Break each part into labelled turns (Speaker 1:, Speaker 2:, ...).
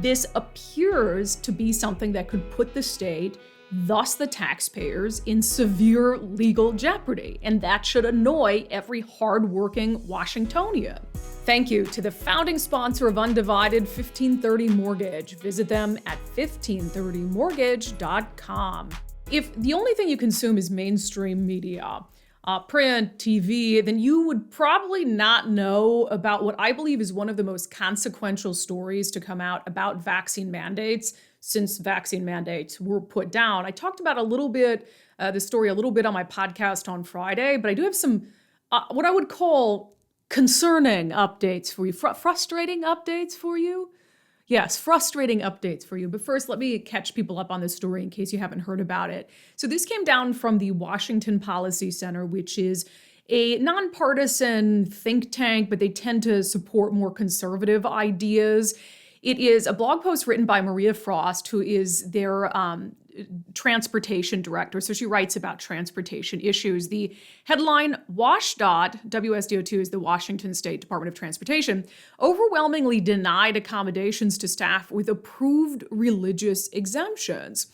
Speaker 1: This appears to be something that could put the state, thus the taxpayers, in severe legal jeopardy, and that should annoy every hardworking Washingtonian. Thank you to the founding sponsor of unDivided, 1530 Mortgage. Visit them at 1530mortgage.com. If the only thing you consume is mainstream media, print, TV, then you would probably not know about what I believe is one of the most consequential stories to come out about vaccine mandates since vaccine mandates were put down. I talked about the story a little bit on my podcast on Friday, but I do have some what I would call concerning updates for you, frustrating updates for you. Yes, frustrating updates for you. But first, let me catch people up on this story in case you haven't heard about it. So this came down from the Washington Policy Center, which is a nonpartisan think tank, but they tend to support more conservative ideas. It is a blog post written by Maria Frost, who is their transportation director. So she writes about transportation issues. The headline, WSDOT, WSDOT is the Washington State Department of Transportation, overwhelmingly denied accommodations to staff with approved religious exemptions.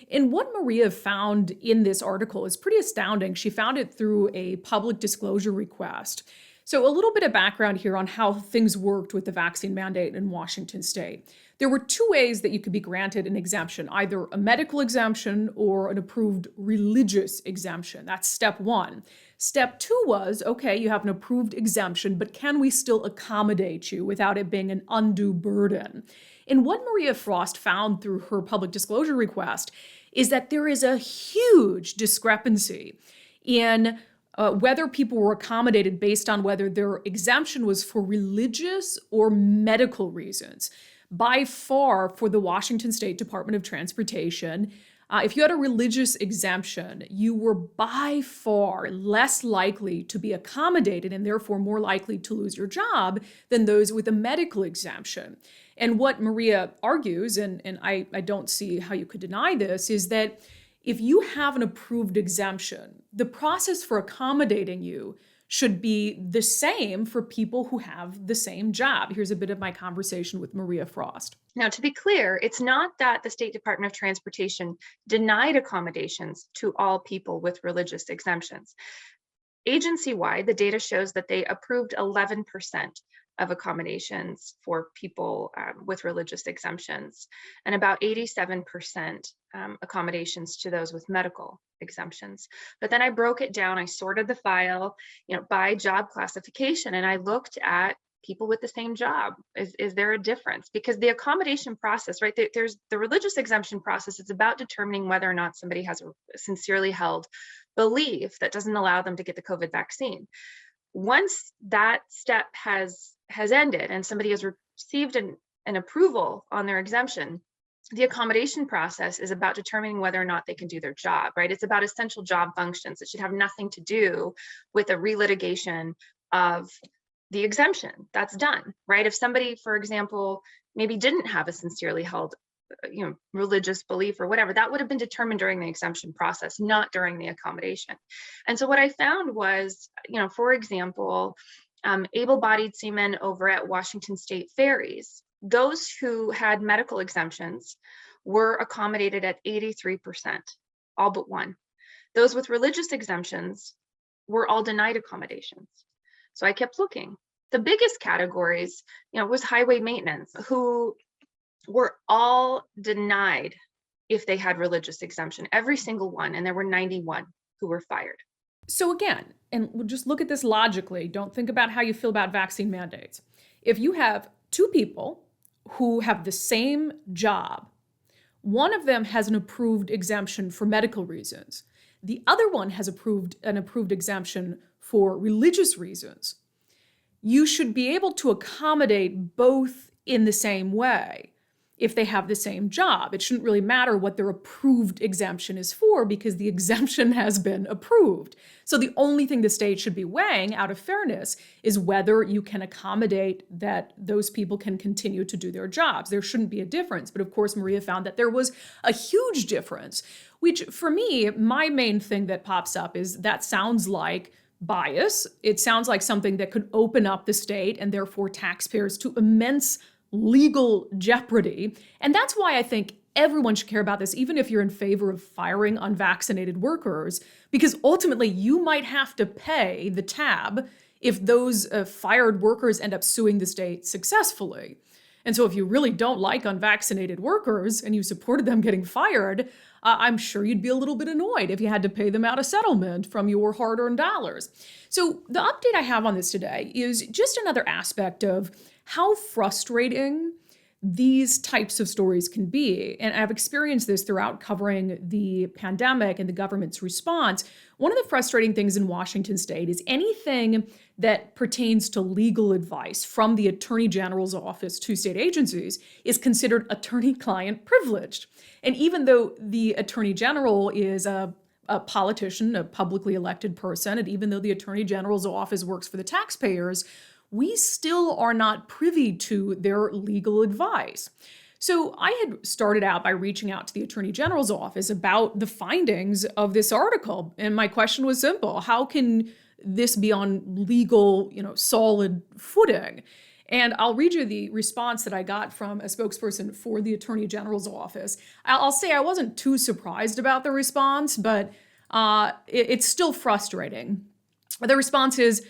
Speaker 1: And what Maria found in this article is pretty astounding. She found it through a public disclosure request. So a little bit of background here on how things worked with the vaccine mandate in Washington state. There were two ways that you could be granted an exemption, either a medical exemption or an approved religious exemption. That's step one. Step two was, okay, you have an approved exemption, but can we still accommodate you without it being an undue burden? And what Maria Frost found through her public disclosure request is that there is a huge discrepancy in whether people were accommodated based on whether their exemption was for religious or medical reasons. By far, for the Washington State Department of Transportation, if you had a religious exemption, you were by far less likely to be accommodated and therefore more likely to lose your job than those with a medical exemption. And what Maria argues, and I don't see how you could deny this, is that if you have an approved exemption, the process for accommodating you should be the same for people who have the same job. Here's a bit of my conversation with Maria Frost.
Speaker 2: Now, to be clear, it's not that the State Department of Transportation denied accommodations to all people with religious exemptions. Agency-wide, the data shows that they approved 11% of accommodations for people with religious exemptions, and about 87% accommodations to those with medical exemptions. But then I broke it down, I sorted the file, by job classification, and I looked at people with the same job. Is there a difference? Because the accommodation process, right, there's the religious exemption process. It's about determining whether or not somebody has a sincerely held belief that doesn't allow them to get the COVID vaccine. Once that step has ended and somebody has received an approval on their exemption, the accommodation process is about determining whether or not they can do their job, right? It's about essential job functions. It should have nothing to do with a relitigation of the exemption. That's done, right? If somebody, for example, maybe didn't have a sincerely held religious belief or whatever, that would have been determined during the exemption process, not during the accommodation. And so what I found was, for example, able-bodied seamen over at Washington State Ferries, those who had medical exemptions were accommodated at 83%, all but one. Those with religious exemptions were all denied accommodations. So I kept looking. The biggest categories, was highway maintenance, who were all denied if they had religious exemption, every single one, and there were 91 who were fired.
Speaker 1: So again, and we'll just look at this logically, don't think about how you feel about vaccine mandates. If you have two people who have the same job, one of them has an approved exemption for medical reasons, the other one has an approved exemption for religious reasons, you should be able to accommodate both in the same way if they have the same job. It shouldn't really matter what their approved exemption is for because the exemption has been approved. So the only thing the state should be weighing out of fairness is whether you can accommodate that those people can continue to do their jobs. There shouldn't be a difference. But of course, Maria found that there was a huge difference, which for me, my main thing that pops up is that sounds like bias. It sounds like something that could open up the state and therefore taxpayers to immense legal jeopardy. And that's why I think everyone should care about this, even if you're in favor of firing unvaccinated workers, because ultimately you might have to pay the tab if those fired workers end up suing the state successfully. And so if you really don't like unvaccinated workers and you supported them getting fired, I'm sure you'd be a little bit annoyed if you had to pay them out a settlement from your hard-earned dollars. So the update I have on this today is just another aspect of how frustrating these types of stories can be. And I've experienced this throughout covering the pandemic and the government's response. One of the frustrating things in Washington state is anything that pertains to legal advice from the Attorney General's office to state agencies is considered attorney-client privileged. And even though the Attorney General is a politician, a publicly elected person, and even though the Attorney General's office works for the taxpayers, we still are not privy to their legal advice. So I had started out by reaching out to the Attorney General's office about the findings of this article. And my question was simple. How can this be on legal, solid footing? And I'll read you the response that I got from a spokesperson for the Attorney General's office. I'll say I wasn't too surprised about the response, but it's still frustrating. The response is,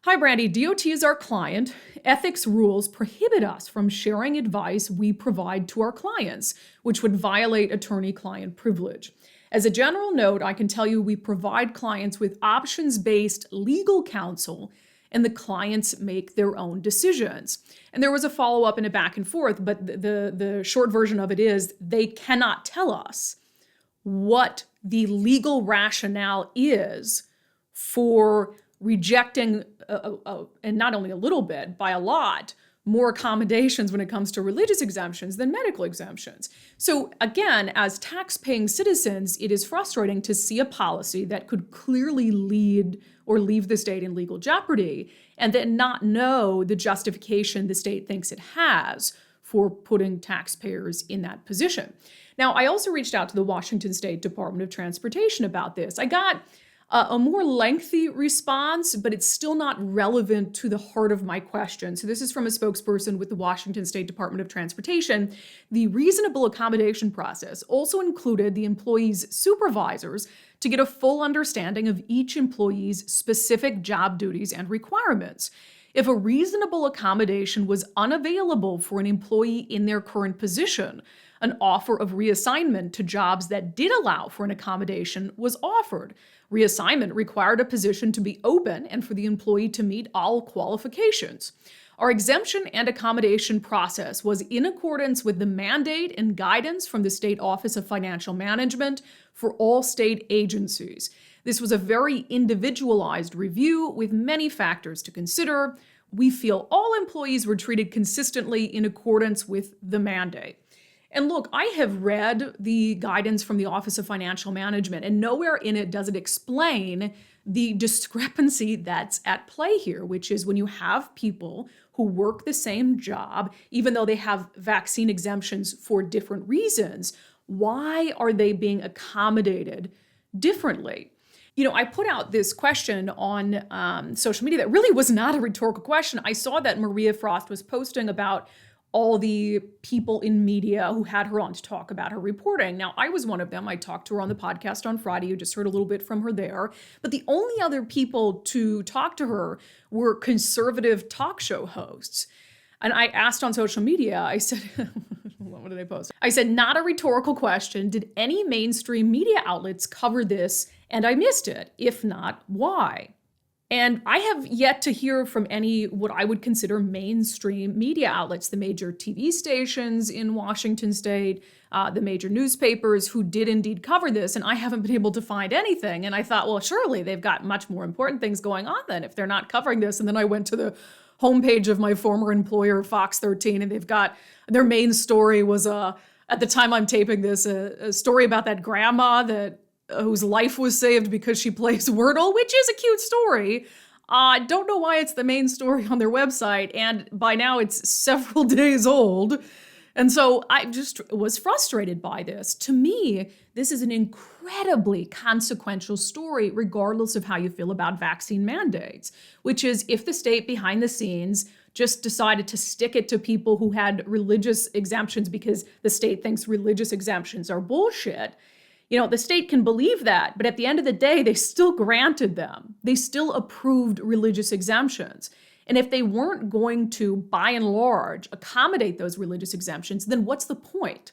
Speaker 1: "Hi, Brandi. DOT is our client. Ethics rules prohibit us from sharing advice we provide to our clients, which would violate attorney-client privilege. As a general note, I can tell you we provide clients with options-based legal counsel, and the clients make their own decisions." And there was a follow-up and a back and forth, but the short version of it is they cannot tell us what the legal rationale is for rejecting, and not only a little bit, by a lot, more accommodations when it comes to religious exemptions than medical exemptions. So again, as tax-paying citizens, it is frustrating to see a policy that could clearly lead or leave the state in legal jeopardy and then not know the justification the state thinks it has for putting taxpayers in that position. Now, I also reached out to the Washington State Department of Transportation about this. I got a more lengthy response, but it's still not relevant to the heart of my question. So this is from a spokesperson with the Washington State Department of Transportation. The reasonable accommodation process also included the employees' supervisors to get a full understanding of each employee's specific job duties and requirements. If a reasonable accommodation was unavailable for an employee in their current position, an offer of reassignment to jobs that did allow for an accommodation was offered. Reassignment required a position to be open and for the employee to meet all qualifications. Our exemption and accommodation process was in accordance with the mandate and guidance from the State Office of Financial Management for all state agencies. This was a very individualized review with many factors to consider. We feel all employees were treated consistently in accordance with the mandate. And look, I have read the guidance from the Office of Financial Management, and nowhere in it does it explain the discrepancy that's at play here, which is when you have people who work the same job, even though they have vaccine exemptions for different reasons, why are they being accommodated differently? I put out this question on social media that really was not a rhetorical question. I saw that Maria Frost was posting about all the people in media who had her on to talk about her reporting. Now, I was one of them. I talked to her on the podcast on Friday. You just heard a little bit from her there. But the only other people to talk to her were conservative talk show hosts. And I asked on social media, I said, what did I post? I said, not a rhetorical question. Did any mainstream media outlets cover this and I missed it? If not, why? And I have yet to hear from any what I would consider mainstream media outlets, the major TV stations in Washington state, the major newspapers who did indeed cover this. And I haven't been able to find anything. And I thought, well, surely they've got much more important things going on then if they're not covering this. And then I went to the homepage of my former employer, Fox 13, and they've got their main story was, at the time I'm taping this, a story about that grandma whose life was saved because she plays Wordle, which is a cute story. I don't know why it's the main story on their website, and by now it's several days old. And so I just was frustrated by this. To me, this is an incredibly consequential story, regardless of how you feel about vaccine mandates, which is if the state behind the scenes just decided to stick it to people who had religious exemptions because the state thinks religious exemptions are bullshit. The state can believe that, but at the end of the day, they still granted them. They still approved religious exemptions. And if they weren't going to, by and large, accommodate those religious exemptions, then what's the point?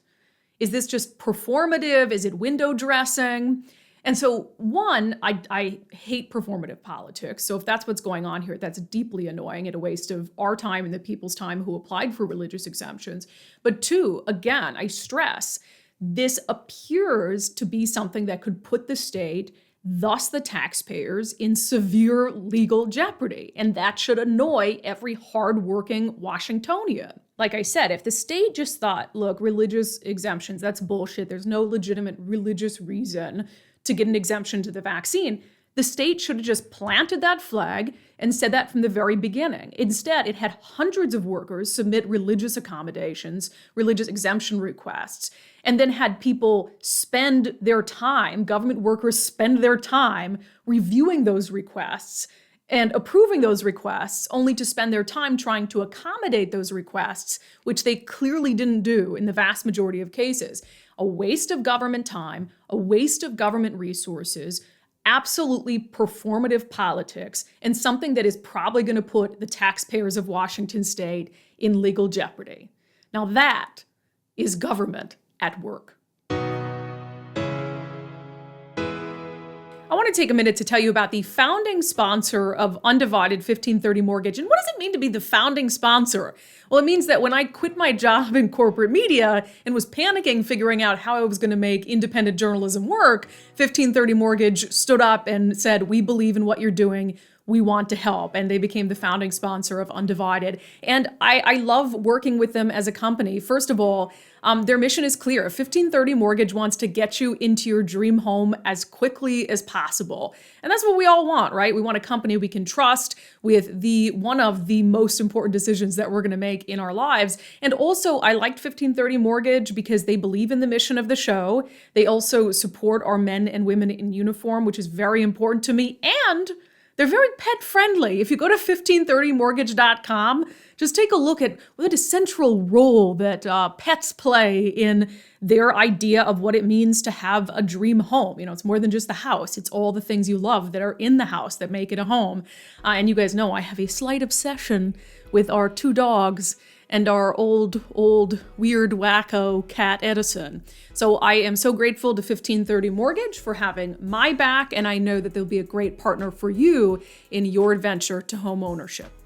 Speaker 1: Is this just performative? Is it window dressing? And so, one, I hate performative politics. So if that's what's going on here, that's deeply annoying and a waste of our time and the people's time who applied for religious exemptions. But two, again, I stress, this appears to be something that could put the state, thus the taxpayers, in severe legal jeopardy. And that should annoy every hardworking Washingtonian. Like I said, if the state just thought, look, religious exemptions, that's bullshit, there's no legitimate religious reason to get an exemption to the vaccine, the state should have just planted that flag and said that from the very beginning. Instead, it had hundreds of workers submit religious accommodations, religious exemption requests, and then had people spend their time, government workers spend their time reviewing those requests and approving those requests, only to spend their time trying to accommodate those requests, which they clearly didn't do in the vast majority of cases. A waste of government time, a waste of government resources, absolutely performative politics, and something that is probably going to put the taxpayers of Washington state in legal jeopardy. Now that is government at work. I want to take a minute to tell you about the founding sponsor of unDivided 1530 Mortgage. And what does it mean to be the founding sponsor? Well, it means that when I quit my job in corporate media and was panicking figuring out how I was going to make independent journalism work, 1530 Mortgage stood up and said, we believe in what you're doing. We want to help. And they became the founding sponsor of unDivided. And I love working with them as a company. First of all, their mission is clear. 1530 Mortgage wants to get you into your dream home as quickly as possible. And that's what we all want, right? We want a company we can trust with one of the most important decisions that we're going to make in our lives. And also, I liked 1530 Mortgage because they believe in the mission of the show. They also support our men and women in uniform, which is very important to me. And they're very pet friendly. If you go to 1530mortgage.com, just take a look at what a central role that pets play in their idea of what it means to have a dream home. It's more than just the house. It's all the things you love that are in the house that make it a home. And you guys know I have a slight obsession with our two dogs and our old, weird, wacko cat Edison. So I am so grateful to 1530 Mortgage for having my back, and I know that they'll be a great partner for you in your adventure to home ownership.